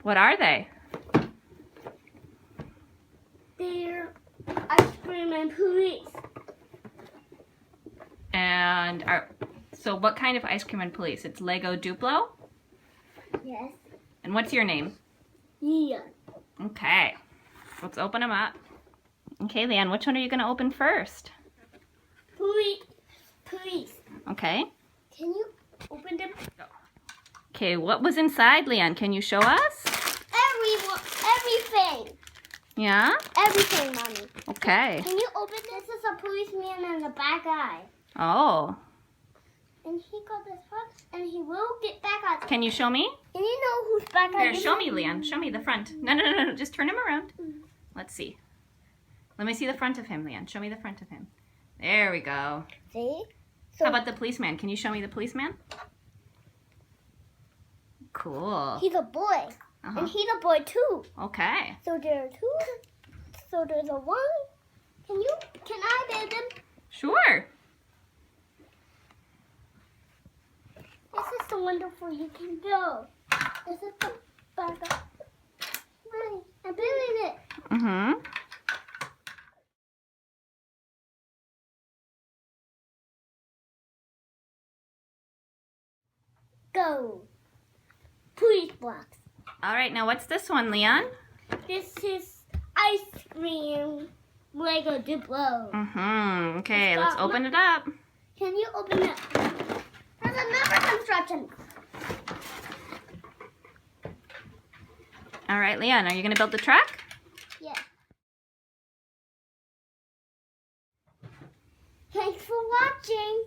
What are they? They're ice cream and police. And so what kind of ice cream and police? It's Lego Duplo? Yes. And what's your name? Yeah. Okay. Let's open them up. Okay, Leanne, which one are you going to open first? Police. Police. Okay. Can you open them? Okay, what was inside, Leanne? Can you show us? Everything. Yeah? Everything, Mommy. Okay. Can you open this? This is a policeman and a bad guy. Oh. And he got this box and he will get back out. Can you show me? And you know who's back out? Here, show me, Leanne. Show me the front. No. Just turn him around. Let's see. Let me see the front of him, Leanne. Show me the front of him. There we go. See? How about the policeman? Can you show me the policeman? Cool. He's a boy. And he's a boy too. Okay. So there are two. So there's a one. Can I build them? Sure. This is the wonderful you can build. This is the burger. Mommy, I'm building it. Mm-hmm. Go. Police blocks. All right, now what's this one, Leon? This is ice cream Lego Duplo. Mm-hmm. Okay, let's open it up. Can you open it? There's another construction. All right, Leon, are you going to build the truck? Yeah. Thanks for watching.